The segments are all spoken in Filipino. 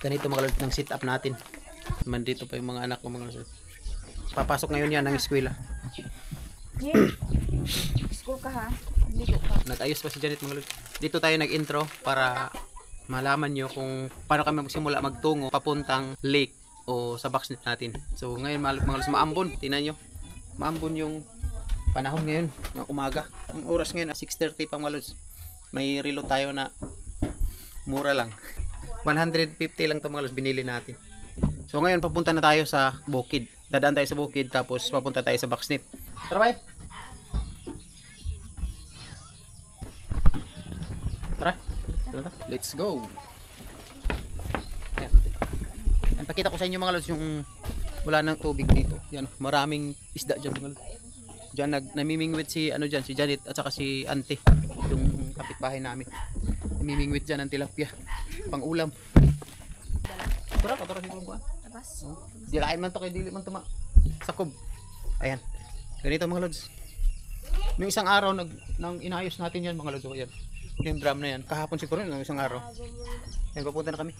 Ganito mga lods ng sit up natin. Mandito pa yung mga anak ko mga lods. Papasok ngayon yan ng eskwela. School ka ha? Dito ka. Nag-ayos pa si Janet mga lods. Dito tayo nag-intro para malaman nyo kung paano kami magsimula magtungo papuntang lake o sa boxnet natin. So ngayon mga lods, maambon. Tingnan nyo. Maambon yung panahon ngayon ng umaga. Ang oras ngayon 6:30 pa mga lods. May relo tayo na mura lang. 150 lang ito mga lods binili natin. So ngayon papunta na tayo sa bukid. Dadaan tayo sa bukid tapos papunta tayo sa boxnet. Tara bye! Tara! Let's go! Ayan, pakita ko sa inyo mga lods yung wala ng tubig dito. Yan, maraming isda dyan mga lods. Diyan namimingwit si ano diyan si Janet at saka si Auntie, yung kapitbahay namin. Namimingwit diyan ng tilapia pang ulam. Tara siguro ko. Labas. Dilain man to kay dili man to sakob. Ayan. Ganito mga lods. Nung isang araw nang inayos natin yan mga lods. Ayan. Yung drum na yan. Kahapon siguro nung isang araw. Ayan, papunta na kami.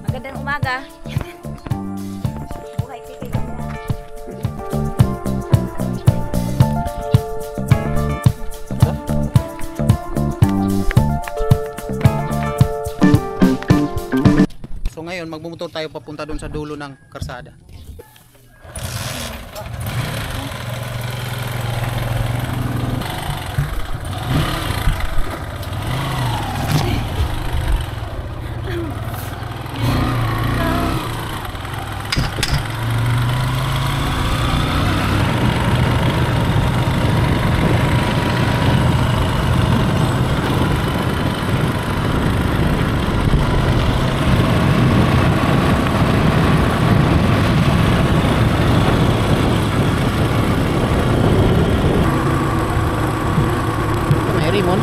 Magandang umaga. Buhay titig na. So ngayon magmumotor tayo papunta doon sa dulo ng karsada. Rimon.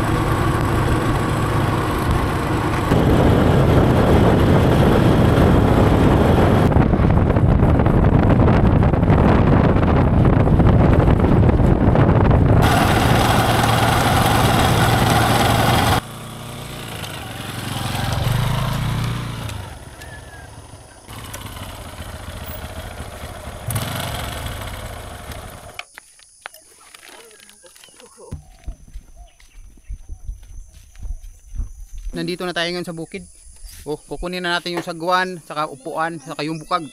Nandito na tayo ngayon sa bukid. Oh, kukunin na natin yung sagwan, saka upuan, saka yung bukag.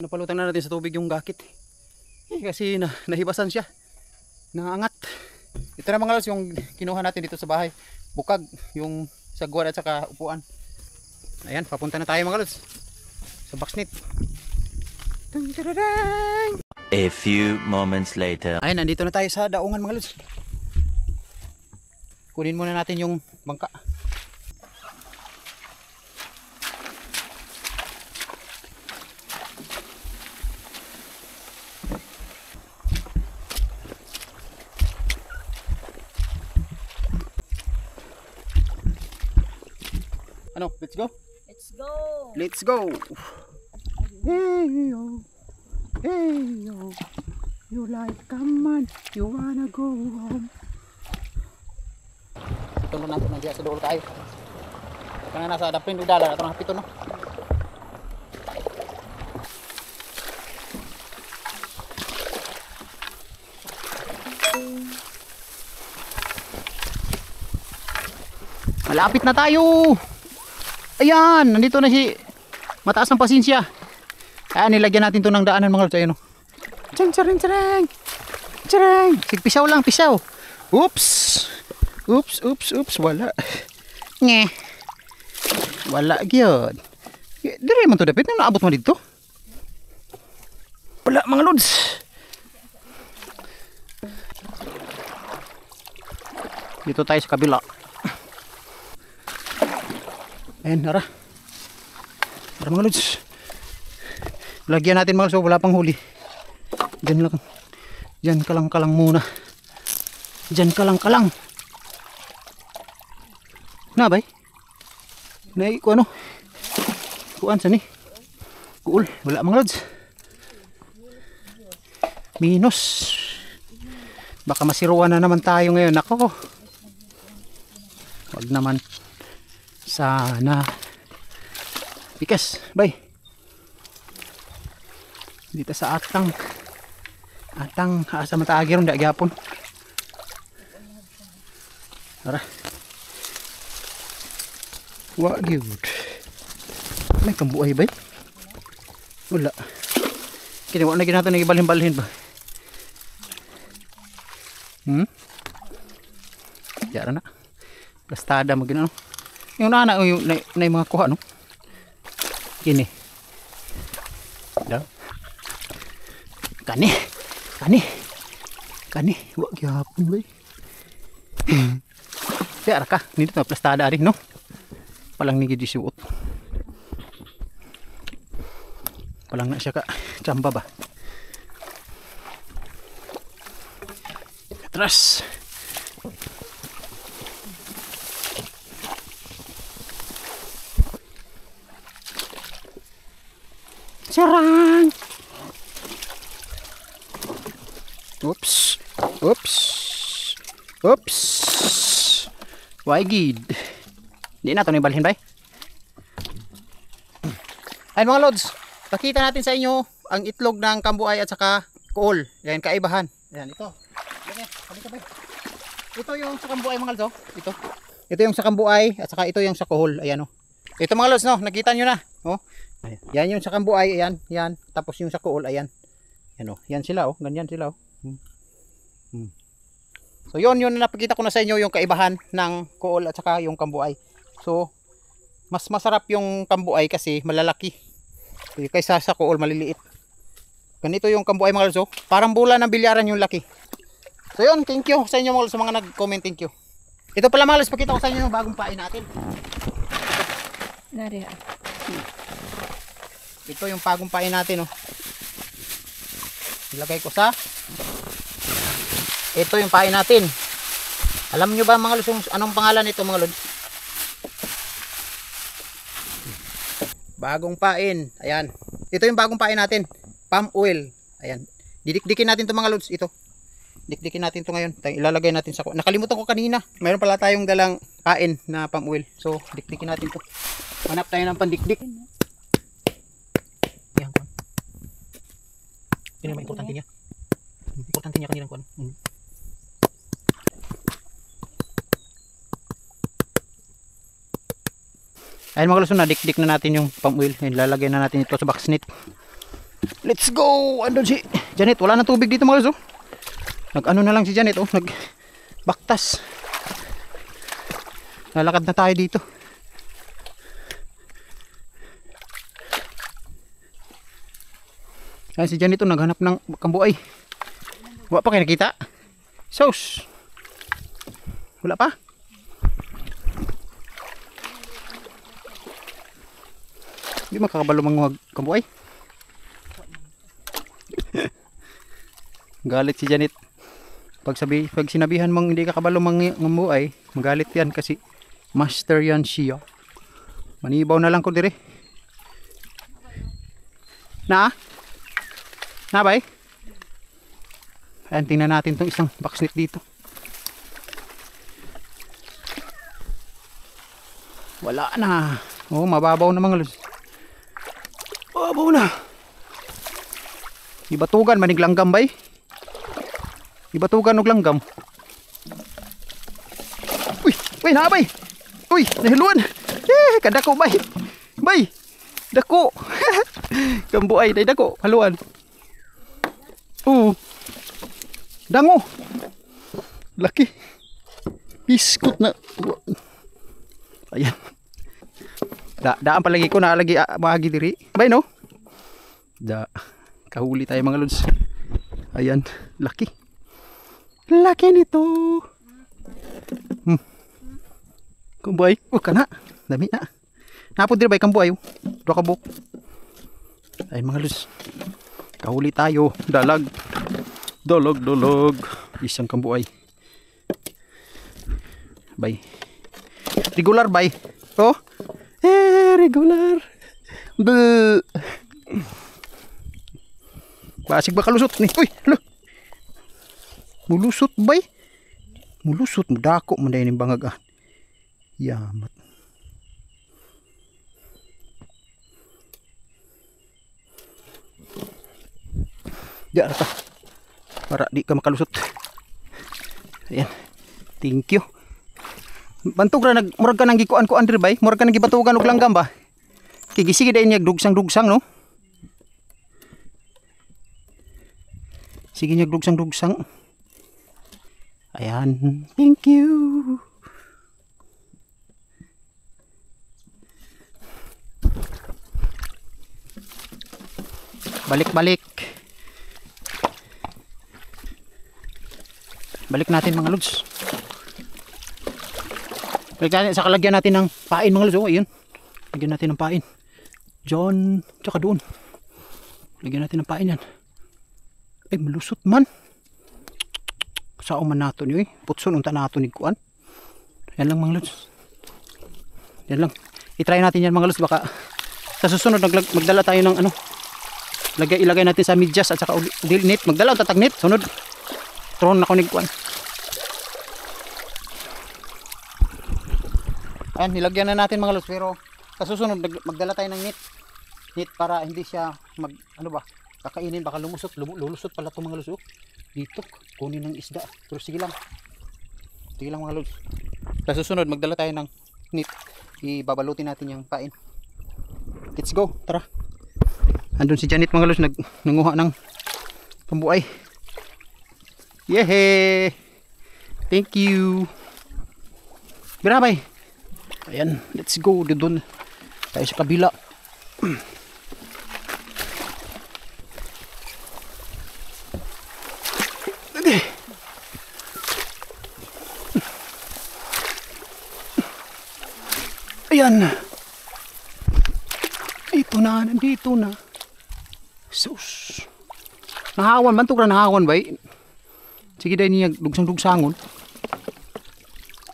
Napalutan na natin sa tubig yung gakit. Kasi nahibasan siya. Naangat. Ito na mga lods yung kinuha natin dito sa bahay. Bukag, yung sagwan at saka upuan. Ayan, papunta na tayo mga lods. Sa boxnet. A few moments later. Ayan, nandito na tayo sa daungan mga lods. Kunin muna natin yung bangka. Ano, let's go? Let's go. Let's go. Hey yo. Hey yo. You like come on. You wanna go home. Ito na natin nandiyan sa dulo tayo. Ito na nasa dapin udala. Ito na pito no. Malapit na tayo. Ayan, nandito na si mataas ng pasensya. Ayan, nilagyan natin to ng daanan mga lods. Ayan o. Tsareng, tsareng. Tsareng. Pisaw lang, pisaw. Oops. Oops. Wala. Nye. Wala gyud. Dire man to dapit nang naabot mo dito. Wala mga lods. Dito tayo sa kabila. Ayan, nara. Nara mga lods. Lagyan natin mga lods, so wala pang huli. Diyan lang. Diyan kalang muna. Diyan kalang. Na bay? Nay ko ano? Kuan sa ni? Kuul, wala mga lods. Minus. Baka masiruan na naman tayo ngayon. Nako. Wag naman. Sana. Pikas, bay. Dito sa atang asa mataagi ron da gyapon. Tara. Wa gyud. May kambuay bay? Wala. Kini wa na ginato nagibalhin-balhin ba? Yara na. Plastada magino ano. Yung nana yung na mga kuha no. Kini. Da. Kani. Wa gyapon bay. Yara ka, nito na plastada rin no. Palang ni gid suot. Palang na siya ka chamba ba. Atras. Sarang. Oops. Why gid? Di na to ni balhin bay. Ayun mga lods, pakita natin sa inyo ang itlog ng kambuay at saka kuol. Yan kaibahan. Yan ito. Ito yung sa kambuay mga lods, oh. Ito yung sa kambuay at saka ito yung sa kuol. Ayan oh. Ito mga lods no, nakita nyo na. Oh. Yan yung sa kambuay, yan. Tapos yung sa kuol, ayan. Yan oh. Yan sila oh, ganyan sila oh. So yun na napakita ko na sa inyo yung kaibahan ng kuol at saka yung kambuay. So mas masarap yung kambuay kasi malalaki kaysa sa kuol maliliit. Ganito yung kambuay mga lods, parang bola ng bilyaran yung laki. So yun, thank you sa inyo mga lods, sa mga nag-comment, thank you. Ito pala mga lods, pakita ko sa inyo yung bagong pain natin. Nari. Ito yung bagong pain natin oh. Ilagay ko sa ito yung pain natin. Alam nyo ba mga lods anong pangalan nito mga lods? Bagong pain. Ayan. Ito yung bagong pain natin. Palm oil. Ayan. Didikdikin natin to mga lods. Ito. Dikdikin natin to ngayon. Ilalagay natin sa... Nakalimutan ko kanina. Mayroon pala tayong dalang pain na palm oil. So, dikdikin natin to. Hanap tayo ng pandikdik. Ayan. Yun yung importante niya. Importante niya kanina ko. Ayun mga lods, na-dikdik na natin yung palm oil. Ayun, lalagay na natin ito sa backsnit. Let's go! Andun si Janet, wala nang tubig dito mga lods. Nag-ano na lang si Janet, nag-baktas. Lalakad na tayo dito. Ayun si Janet, naghanap ng kambuay. Wala pa kayo nakita? Sauce! Wala pa? Hindi makakabalo mga kambuay. Galit si Janet. Pag sinabihan mong hindi kakabalo mga kambuay, magalit yan kasi master yan siya. Manibaw na lang ko dire. Na bay? Ayan, tingnan natin tong isang backsnit dito. Wala na. Oh, mababaw na mga lods. Mababaw na. Ibatugan maniglanggam bay. Ibatugan og langgam. Uy, na bay. Uy, nahiluan. Kadako bay. Bay. Dako. Kambuay day dako, haluan. Dango. Laki. Biskut na. Ayan. Daan palagi ko naalagi maagi diri. Bay no? Kahuli tayo mga lods. Ayan, laki. Laki nito. Kambuay, kana. Dami na. Napod diri bay kambuay. Dua ka buok. Ay mga lods. Kahuli tayo, dalag. Dolog. Isang kambuay. Bay. Regular bay. Oh. Regular. Buh. Basig ba kalusot ni? Uy, hala. Mulusot bay. Mulusot, dako man dayon ning bangag. Yamat. Diyan ka. Para di ka makalusot. Ayan. Thank you. Bantog ra murag ka nang gikuan-kuan diri bay. Murag ka nang gibatugan og langgam ba? Kigisige dayon niya dugsang-dugsang no. Sige niya dugsang-dugsang. Ayan. Thank you. Balik-balik. Balik natin mga lods. Balik natin sa kalagyan natin ng pain mga lods. Oh, ayun. Lagyan natin ng pain. Diyan, tsaka doon. Lagyan natin ng pain yan. Ay, malusot man. Saan man nato niyo eh. Putson unta nato ni kuan. Yan lang mga lods. Yan lang. I-try natin yan mga lods. Baka sa susunod magdala tayo ng ano. Ilagay natin sa medyas at saka net. Magdala ang tatag net. Sunod. Tron ako ni kuan. Ayan, nilagyan na natin mga lods. Pero sa susunod magdala tayo ng net. Net para hindi siya ano ba. Kakainin baka lulusot pala itong mga lods. Dito kunin ng isda. Pero sige lang mga lods. Sa susunod magdala tayo ng net. Ibabalutin natin yung pain. Let's go, tara. Andun si Janet mga lods nanguha ng kambuay. Yehey, thank you. Birabay. Ayan, let's go. Doon tayo sa kabila. Ayan. Ito na, nandito na. Sus. Nahawan man, tukra nahawan ba? Sige dahil niya dugsang-dugsangon.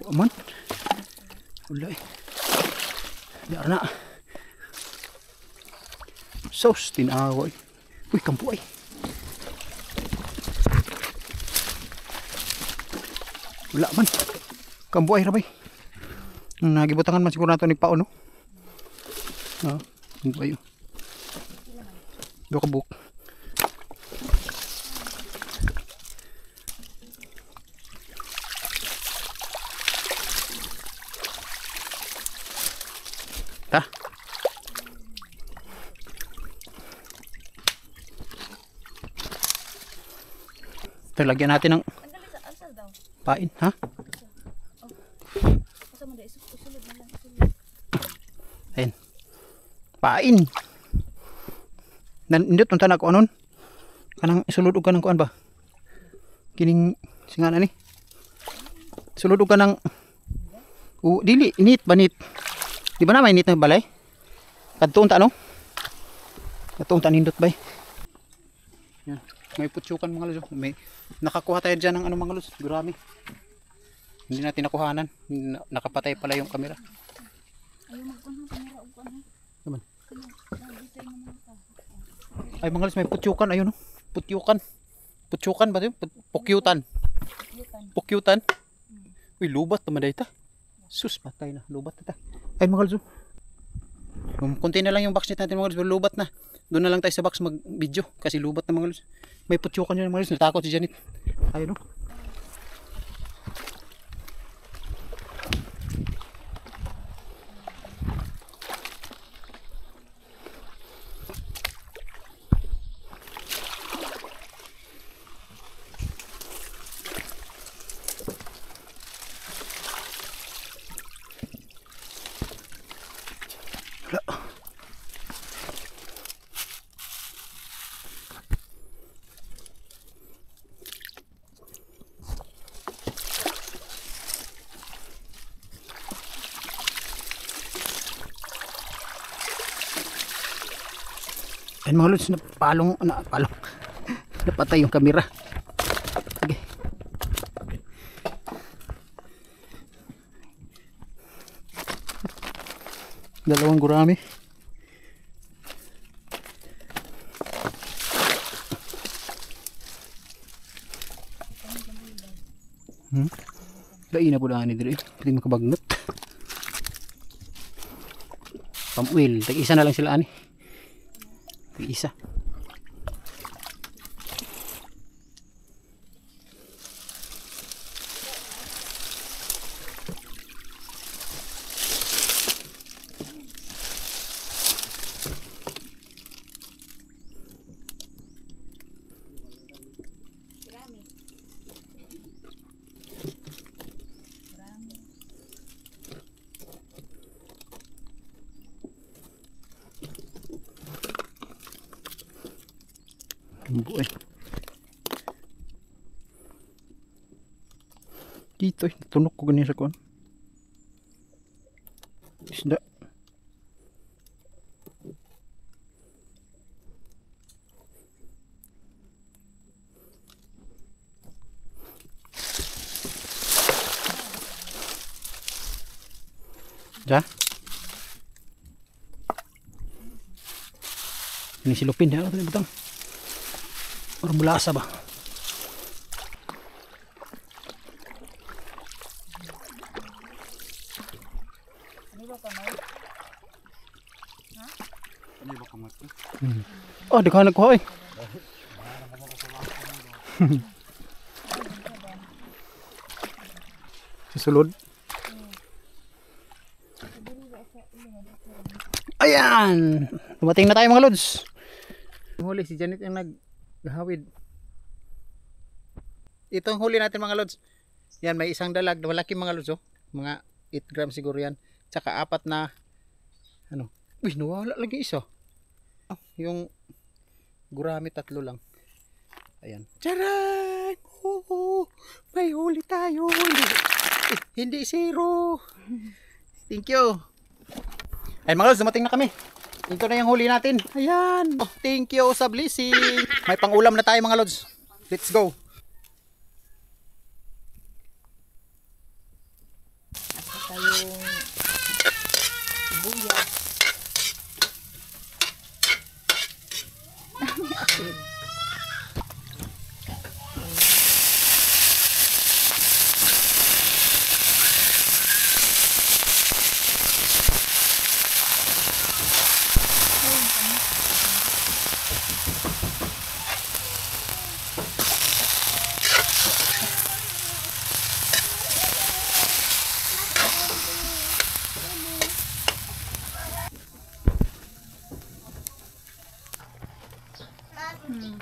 Aman. Wala eh. Diyan na. Sus, tinawa eh. Uy, kampuay. Wala man. Kambuay rabay. Nagibutangan man siguro nato ni Pao no. Ah, kambuay. Do ka buk. Ta. Lagyan natin ng pain, ha? Ayan. Pain. Nindot nung tanak ko anon. Kanang isulod ka ng kuan ba? Kining singana ni. Sulod ka ng dili, init banit. Di ba na may init na balay? Kadtuon ta no? Kadtuon ta nindot bay. Yan. May putsukan mga lods. May nakakuha tayo dyan ng ano mga lods. Gurami. Hindi natin nakuhanan. Nakapatay pala yung camera. Naman. Ay mga lods, may putsukan. Ayun no. Putyukan. Putsukan ba ito? Pukyutan. Pukyutan. Uy, lubat naman dahil ta. Sus, patay na. Lubat na ta. Ay mga lods. Kunti na lang yung box net natin mga lods. Lubat na. Doon na lang tayo sa box mag-video. Kasi lubat na mga lods. May putsukan yun mga lods. Natakot si Janet. Ayun no. Wala. Ayun mga lods, napalong, napatay yung kamera. Sige. Dalawang gurami. Lain na po lang ni dire. Pwede makabagnot. Pamuil. Tag-isa na lang sila ani. Tag-isa. Buhay. Dito tunok ko ganyan sa kuan. Isda. Ja. Ini silupin ya, tadi butang. Orang belasa ba? Oh, di ko nagkuha eh. Susulod. Ayan! Dumating na tayo mga lods. Huli si Janet yung naghawid. Ito ang huli natin mga lods. Yan, may isang dalag. Malaki mga lods oh. Mga 8 grams siguro yan. Tsaka 4 na ano. Uy, nawala lagi isa. Oh, yung gurami 3 lang. Ayan. Charan! Oh, may huli tayo. Hindi zero. Thank you. Ayan mga lods, dumating na kami. Ito na yung huli natin. Ayan. Oh, thank you sa blessing. May pang-ulam na tayo mga lods. Let's go. Tayong sibuyas.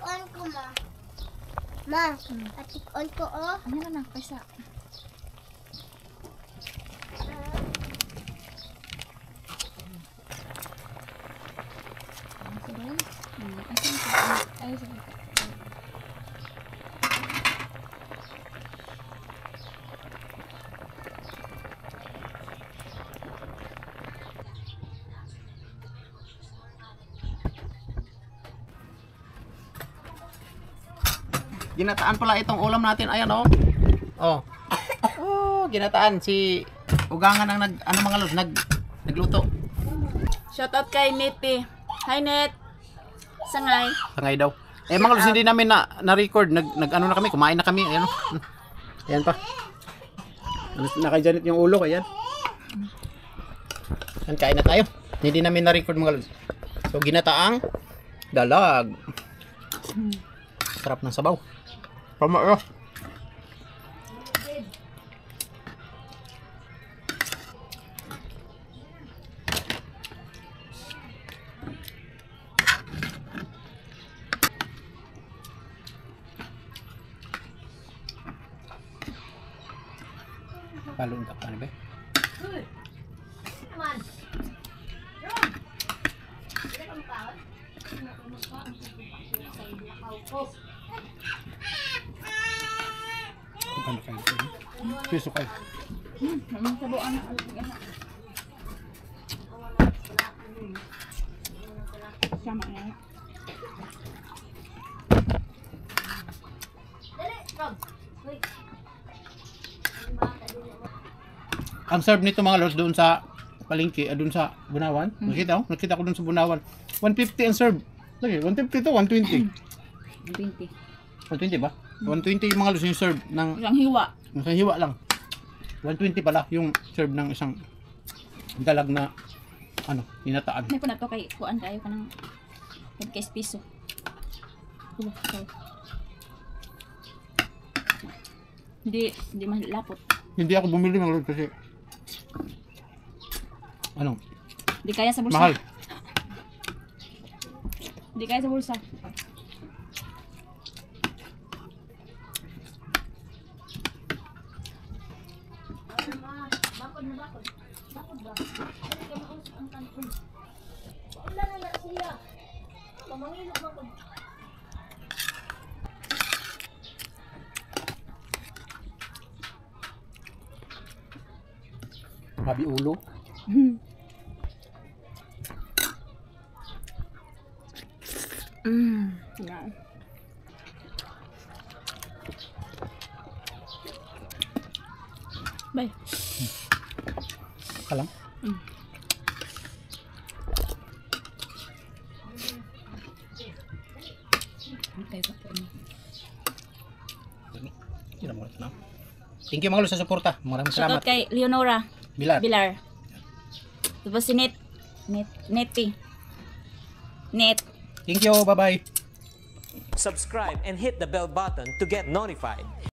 On ko ma. Ma, atik on ko oh. Ano na lang, pesa. Ginataan pala itong ulam natin. Ayan oh. Oh. Oh, ginataan si Ugangan ang mga lods, nagluto. Shoutout kay Neti. Hi Net. Sangay. Sangay daw. Eh mga lods, hindi namin na-record. Nag-ano na kami, kumain na kami. Ayan oh. Ayan pa. Naka-Janet yung ulo, ayan. Ayan, kain na tayo. Hindi namin na-record mga lods. So ginataang dalag. Sarap ng sabaw. Pamaro. Paluntak ka na ba? piso kayo. Naman sa buwan na. Sama na. Ang serve nito mga lods doon sa palengke, doon sa Bunawan. Nakita ko doon sa Bunawan. 150 ang serve. Lagi, 150 to 120. 20. 120 ba? 120 yung mga lods yung serve ng Isang hiwa. isang hiwa lang. 120 pala yung serve ng isang dalag na hinataan. Hindi ko na to kay kuan kayo ka ng podcast piso. Hindi malapot. Hindi ako bumili mga lods kasi Hindi kaya sa bulsa. mahal. Hindi kaya sa bulsa. Habi ulo. Yan. Bay. Kalang. Okay, Thank you mga lods sa suporta. Maraming salamat. shoutout kay Leonora Bilar. Bilar. Tapos si Netty. Net. Thank you. Bye-bye. Subscribe and hit the bell button to get notified.